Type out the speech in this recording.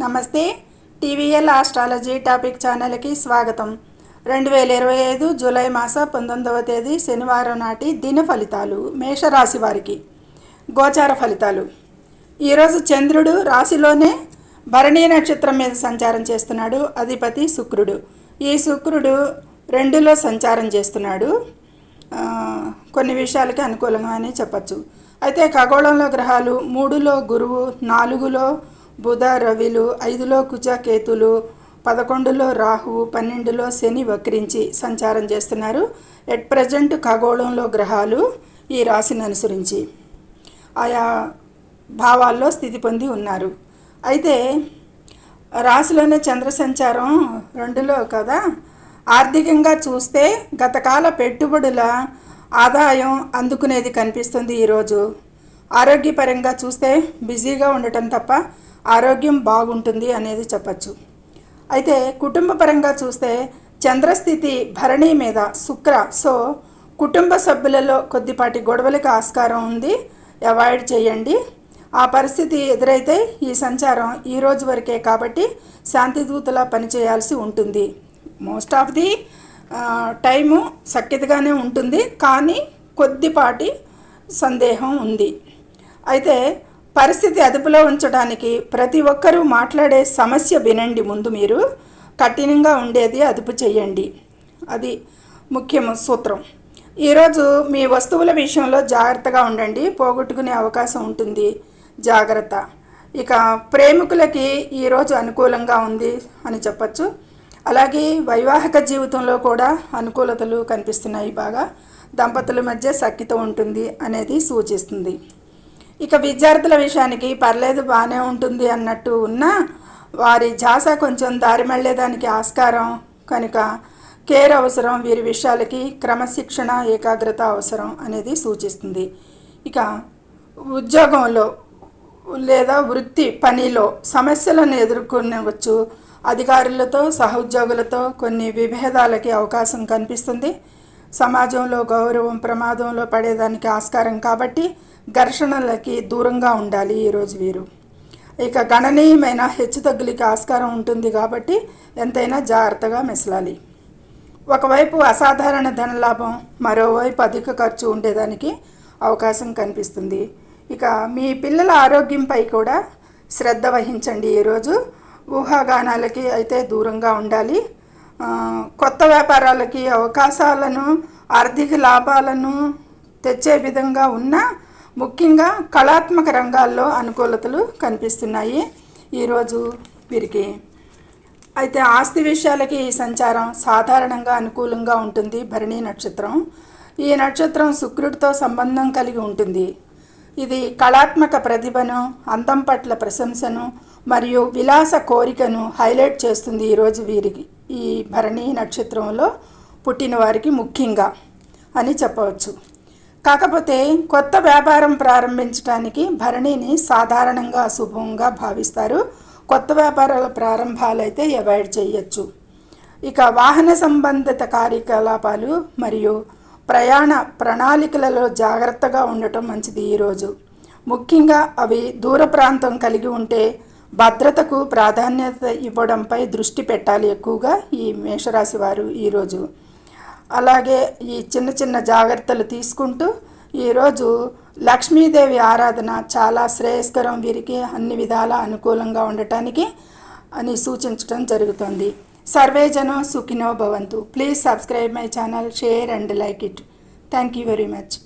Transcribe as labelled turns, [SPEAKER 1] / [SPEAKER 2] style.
[SPEAKER 1] నమస్తే. TVL astrology topic ఛానల్కి స్వాగతం. 2025 జూలై మాస 19వ తేదీ శనివారం నాటి దిన ఫలితాలు. మేషరాశి వారికి గోచార ఫలితాలు. ఈరోజు చంద్రుడు రాశిలోనే భరణీ నక్షత్రం మీద సంచారం చేస్తున్నాడు. అధిపతి శుక్రుడు. ఈ శుక్రుడు 2లో సంచారం చేస్తున్నాడు. కొన్ని విషయాలకి అనుకూలంగా అని చెప్పచ్చు. అయితే ఖగోళంలో గ్రహాలు 3లో గురువు, 4లో బుధ రవిలు, 5లో కుజ కేతులు, 11లో రాహువు, 12లో శని వక్రించి సంచారం చేస్తున్నారు. ఎట్ ప్రజెంట్ ఖగోళంలో గ్రహాలు ఈ రాశిని అనుసరించి ఆయా భావాల్లో స్థితి పొంది ఉన్నారు. అయితే రాశిలోనే చంద్ర సంచారం 2లో కదా. ఆర్థికంగా చూస్తే గతకాల పెట్టుబడుల ఆదాయం అందుకునేది కనిపిస్తుంది ఈరోజు. ఆరోగ్యపరంగా చూస్తే బిజీగా ఉండటం తప్ప ఆరోగ్యం బాగుంటుంది అనేది చెప్పచ్చు. అయితే కుటుంబ పరంగా చూస్తే చంద్రస్థితి భరణి మీద శుక్ర, సో కుటుంబ సభ్యులలో కొద్దిపాటి గొడవలకు ఆస్కారం ఉంది. అవాయిడ్ చేయండి. ఆ పరిస్థితి ఎదురైతే ఈ సంచారం ఈ రోజు వరకే కాబట్టి శాంతిదూతలా పనిచేయాల్సి ఉంటుంది. మోస్ట్ ఆఫ్ ది టైము సఖ్యతగానే ఉంటుంది, కానీ కొద్దిపాటి సందేహం ఉంది. అయితే పరిస్థితి అదుపులో ఉంచడానికి ప్రతి ఒక్కరూ మాట్లాడే సమస్య వినండి. ముందు మీరు కఠినంగా ఉండేది అదుపు చేయండి. అది ముఖ్యము సూత్రం. ఈరోజు మీ వస్తువుల విషయంలో జాగ్రత్తగా ఉండండి. పోగొట్టుకునే అవకాశం ఉంటుంది. జాగ్రత్త. ఇక ప్రేమికులకి ఈరోజు అనుకూలంగా ఉంది అని చెప్పచ్చు. అలాగే వైవాహిక జీవితంలో కూడా అనుకూలతలు కనిపిస్తున్నాయి. బాగా దంపతుల మధ్య సఖ్యత ఉంటుంది అనేది సూచిస్తుంది. ఇక విద్యార్థుల విషయానికి పర్లేదు, బాగానే ఉంటుంది అన్నట్టు ఉన్న వారి ఝాస కొంచెం దారి మళ్ళేదానికి ఆస్కారం కనుక కేర్ అవసరం. వీరి విషయాలకి క్రమశిక్షణ, ఏకాగ్రత అవసరం అనేది సూచిస్తుంది. ఇక ఉద్యోగంలో లేదా వృత్తి పనిలో సమస్యలను ఎదుర్కొనవచ్చు. అధికారులతో, సహోద్యోగులతో కొన్ని విభేదాలకి అవకాశం కనిపిస్తుంది. సమాజంలో గౌరవం ప్రమాదంలో పడేదానికి ఆస్కారం కాబట్టి ఘర్షణలకి దూరంగా ఉండాలి ఈరోజు వీరు. ఇక గణనీయమైన హెచ్చుతగ్గులకి ఆస్కారం ఉంటుంది కాబట్టి ఎంతైనా జాగ్రత్తగా మెసలాలి. ఒకవైపు అసాధారణ ధనలాభం, మరోవైపు అధిక ఖర్చు ఉండేదానికి అవకాశం కనిపిస్తుంది. ఇక మీ పిల్లల ఆరోగ్యంపై కూడా శ్రద్ధ వహించండి. ఈరోజు ఊహాగానాలకి అయితే దూరంగా ఉండాలి. కొత్త వ్యాపారాలకి అవకాశాలను, ఆర్థిక లాభాలను తెచ్చే విధంగా ఉన్న ముఖ్యంగా కళాత్మక రంగాల్లో అనుకూలతలు కనిపిస్తున్నాయి ఈరోజు వీరికి. అయితే ఆస్తి విషయాలకి ఈ సంచారం సాధారణంగా అనుకూలంగా ఉంటుంది. భరణీ నక్షత్రం. ఈ నక్షత్రం శుక్రుడితో సంబంధం కలిగి ఉంటుంది. ఇది కళాత్మక ప్రతిభను, అందం పట్ల ప్రశంసను మరియు విలాస కోరికను హైలైట్ చేస్తుంది ఈరోజు వీరికి. ఈ భరణీ నక్షత్రంలో పుట్టిన వారికి ముఖ్యంగా అని చెప్పవచ్చు. కాకపోతే కొత్త వ్యాపారం ప్రారంభించడానికి భరణిని సాధారణంగా అశుభంగా భావిస్తారు. కొత్త వ్యాపారాల ప్రారంభాలైతే అవాయిడ్ చేయొచ్చు. ఇక వాహన సంబంధిత కార్యకలాపాలు మరియు ప్రయాణ ప్రణాళికలలో జాగ్రత్తగా ఉండటం మంచిది ఈరోజు. ముఖ్యంగా అవి దూర ప్రాంతం కలిగి ఉంటే భద్రతకు ప్రాధాన్యత ఇవ్వడంపై దృష్టి పెట్టాలి ఎక్కువగా ఈ మేషరాశి వారు ఈరోజు. అలాగే ఈ చిన్న చిన్న జాగ్రత్తలు తీసుకుంటూ ఈరోజు లక్ష్మీదేవి ఆరాధన చాలా శ్రేయస్కరం. వీరికి అన్ని విధాల అనుకూలంగా ఉండటానికి అని సూచించడం జరుగుతుంది. సర్వే జనో సుఖినో భవంతు. Please subscribe my channel, share and like it. Thank you very much.